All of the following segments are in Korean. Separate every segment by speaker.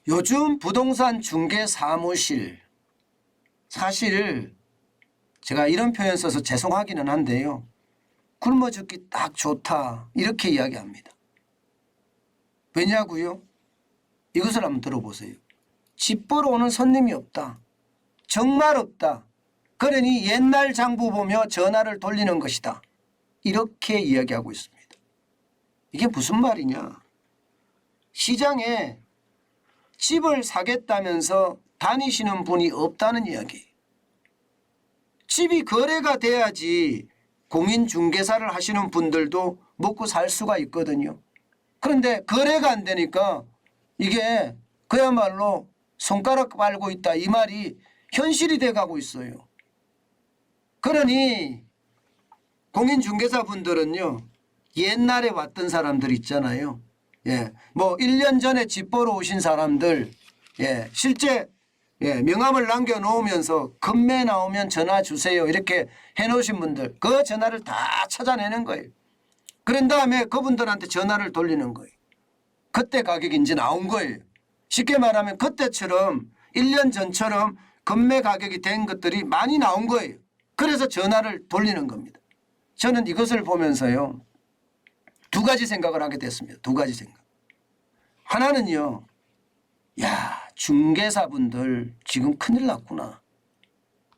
Speaker 1: 요즘 부동산 중개 사무실, 사실 제가 이런 표현 써서 죄송하기는 한데요. 굶어 죽기 딱 좋다 이렇게 이야기합니다. 왜냐고요? 이것을 한번 들어보세요. 집 보러 오는 손님이 없다. 정말 없다. 그러니 옛날 장부 보며 전화를 돌리는 것이다. 이렇게 이야기하고 있습니다. 이게 무슨 말이냐? 시장에 집을 사겠다면서 다니시는 분이 없다는 이야기예요. 집이 거래가 돼야지 공인중개사를 하시는 분들도 먹고 살 수가 있거든요. 그런데 거래가 안 되니까 이게 그야말로 손가락 빨고 있다 이 말이 현실이 돼가고 있어요. 그러니 공인중개사 분들은요, 옛날에 왔던 사람들 있잖아요. 예, 뭐 1년 전에 집 보러 오신 사람들, 예, 실제 명함을 남겨놓으면서 금매 나오면 전화 주세요 이렇게 해놓으신 분들, 그 전화를 다 찾아내는 거예요. 그런 다음에 그분들한테 전화를 돌리는 거예요. 그때 가격이 이제 나온 거예요. 쉽게 말하면 그때처럼 1년 전처럼 금매 가격이 된 것들이 많이 나온 거예요. 그래서 전화를 돌리는 겁니다. 저는 이것을 보면서요, 두 가지 생각을 하게 됐습니다. 두 가지 생각. 하나는요, 야, 중개사분들 지금 큰일 났구나.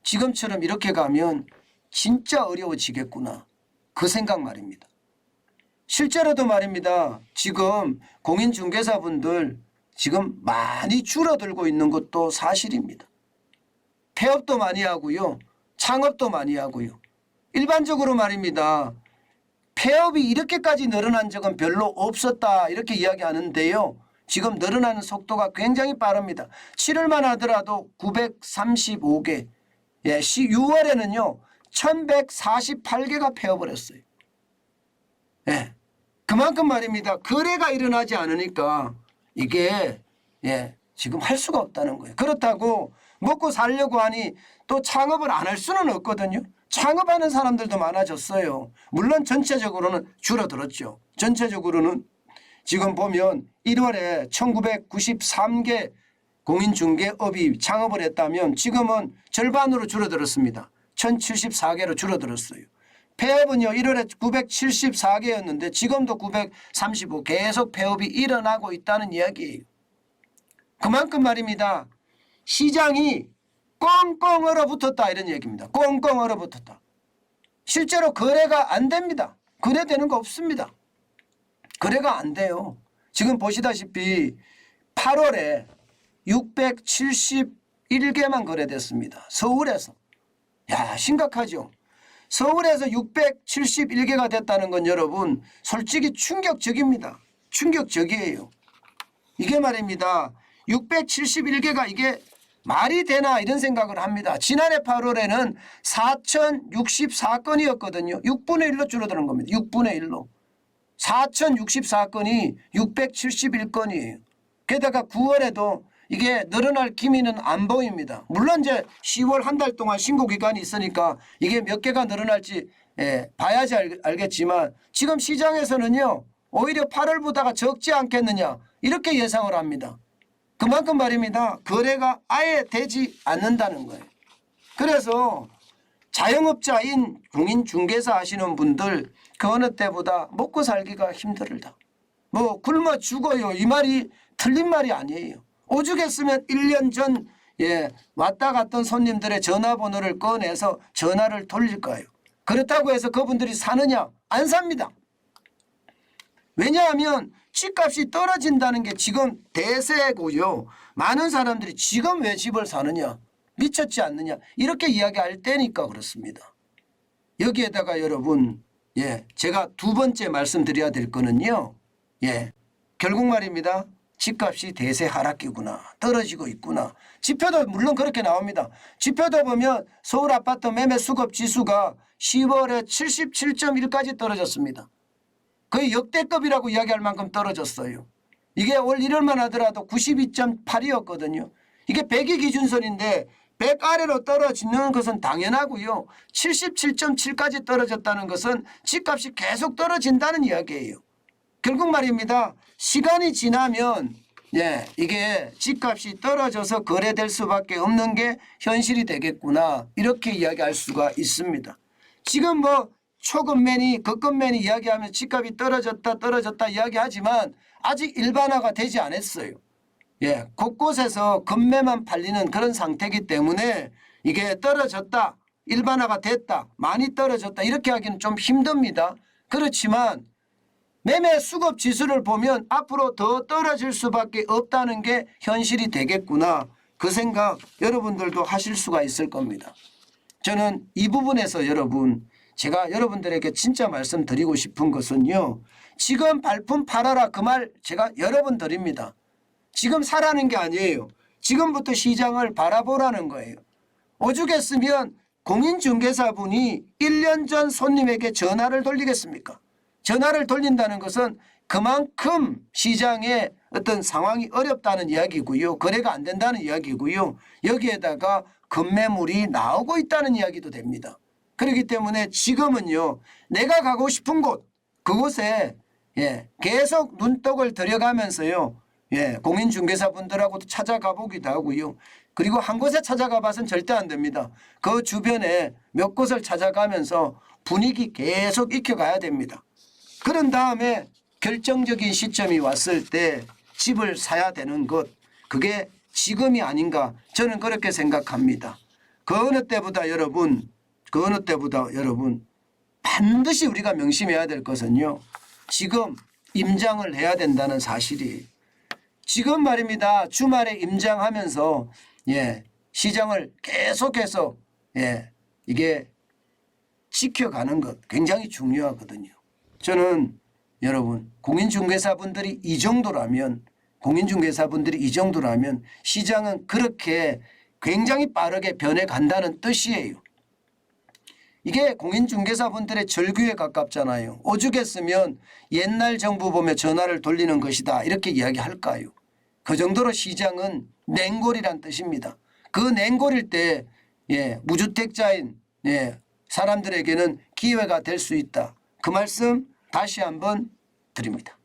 Speaker 1: 지금처럼 이렇게 가면 진짜 어려워지겠구나. 그 생각 말입니다. 실제로도 말입니다. 지금 공인중개사분들 지금 많이 줄어들고 있는 것도 사실입니다. 폐업도 많이 하고요. 창업도 많이 하고요. 일반적으로 말입니다. 폐업이 이렇게까지 늘어난 적은 별로 없었다 이렇게 이야기하는데요. 지금 늘어나는 속도가 굉장히 빠릅니다. 7월만 하더라도 935개, 6월에는요 1148개가 폐업을 했어요. 예, 그만큼 말입니다. 거래가 일어나지 않으니까 이게 지금 할 수가 없다는 거예요. 그렇다고 먹고 살려고 하니 또 창업을 안 할 수는 없거든요. 창업하는 사람들도 많아졌어요. 물론 전체적으로는 줄어들었죠. 전체적으로는 지금 보면 1월에 1993개 공인중개업이 창업을 했다면 지금은 절반으로 줄어들었습니다. 1074개로 줄어들었어요. 폐업은요 1월에 974개였는데 지금도 935 계속 폐업이 일어나고 있다는 이야기예요. 그만큼 말입니다. 시장이 꽁꽁 얼어붙었다 이런 얘기입니다. 꽁꽁 얼어붙었다. 실제로 거래가 안 됩니다. 거래되는 거 없습니다. 거래가 안 돼요. 지금 보시다시피 8월에 671개만 거래됐습니다. 서울에서. 야, 심각하죠. 서울에서 671개가 됐다는 건 여러분 솔직히 충격적입니다. 충격적이에요. 이게 말입니다. 671개가 이게 말이 되나 이런 생각을 합니다. 지난해 8월에는 4064건이었거든요. 6분의 1로 줄어드는 겁니다. 6분의 1로. 4064건이 671건이에요. 게다가 9월에도 이게 늘어날 기미는 안 보입니다. 물론 이제 10월 한 달 동안 신고 기간이 있으니까 이게 몇 개가 늘어날지 봐야지 알겠지만 지금 시장에서는요 오히려 8월보다가 적지 않겠느냐 이렇게 예상을 합니다. 그만큼 말입니다. 거래가 아예 되지 않는다는 거예요. 그래서 자영업자인 공인중개사 하시는 분들 그 어느 때보다 먹고 살기가 힘들다. 뭐 굶어 죽어요. 이 말이 틀린 말이 아니에요. 오죽했으면 1년 전 왔다 갔던 손님들의 전화번호를 꺼내서 전화를 돌릴까요? 그렇다고 해서 그분들이 사느냐? 안 삽니다. 왜냐하면 집값이 떨어진다는 게 지금 대세고요. 많은 사람들이 지금 왜 집을 사느냐? 미쳤지 않느냐? 이렇게 이야기할 때니까 그렇습니다. 여기에다가 여러분 제가 두 번째 말씀드려야 될 거는요. 결국 말입니다. 집값이 대세 하락기구나. 떨어지고 있구나. 지표도 물론 그렇게 나옵니다. 지표도 보면 서울 아파트 매매 수급 지수가 10월에 77.1까지 떨어졌습니다. 거의 역대급이라고 이야기할 만큼 떨어졌어요. 이게 올 1월만 하더라도 92.8이었거든요. 이게 100이 기준선인데 100 아래로 떨어지는 것은 당연하고요. 77.7까지 떨어졌다는 것은 집값이 계속 떨어진다는 이야기예요. 결국 말입니다. 시간이 지나면 예, 이게 집값이 떨어져서 거래될 수밖에 없는 게 현실이 되겠구나 이렇게 이야기할 수가 있습니다. 지금 뭐 초급맨이 급급맨이 이야기하면 집값이 떨어졌다 이야기하지만 아직 일반화가 되지 않았어요. 예, 곳곳에서 급매만 팔리는 그런 상태이기 때문에 이게 떨어졌다 일반화가 됐다 많이 떨어졌다 이렇게 하기는 좀 힘듭니다. 그렇지만 매매 수급 지수를 보면 앞으로 더 떨어질 수밖에 없다는 게 현실이 되겠구나. 그 생각 여러분들도 하실 수가 있을 겁니다. 저는 이 부분에서 여러분 제가 여러분들에게 진짜 말씀드리고 싶은 것은요. 지금 발품 팔아라 그 말 제가 여러 번 드립니다. 지금 사라는 게 아니에요. 지금부터 시장을 바라보라는 거예요. 오죽했으면 공인중개사분이 1년 전 손님에게 전화를 돌리겠습니까? 전화를 돌린다는 것은 그만큼 시장에 어떤 상황이 어렵다는 이야기고요. 거래가 안 된다는 이야기고요. 여기에다가 급매물이 나오고 있다는 이야기도 됩니다. 그렇기 때문에 지금은요. 내가 가고 싶은 곳 그곳에 계속 눈독을 들여가면서요. 공인중개사분들하고도 찾아가 보기도 하고요. 그리고 한 곳에 찾아가 봐서는 절대 안 됩니다. 그 주변에 몇 곳을 찾아가면서 분위기 계속 익혀가야 됩니다. 그런 다음에 결정적인 시점이 왔을 때 집을 사야 되는 것 그게 지금이 아닌가 저는 그렇게 생각합니다. 그 어느 때보다 여러분 반드시 우리가 명심해야 될 것은요. 지금 임장을 해야 된다는 사실이 지금 말입니다. 주말에 임장하면서 시장을 계속해서 이게 지켜가는 것 굉장히 중요하거든요. 저는 여러분 공인중개사분들이 이 정도라면 시장은 그렇게 굉장히 빠르게 변해간다는 뜻이에요. 이게 공인중개사분들의 절규에 가깝잖아요. 오죽했으면 옛날 정부 보며 전화를 돌리는 것이다 이렇게 이야기할까요? 그 정도로 시장은 냉골이란 뜻입니다. 그 냉골일 때 무주택자인 사람들에게는 기회가 될 수 있다. 그 말씀 다시 한번 드립니다.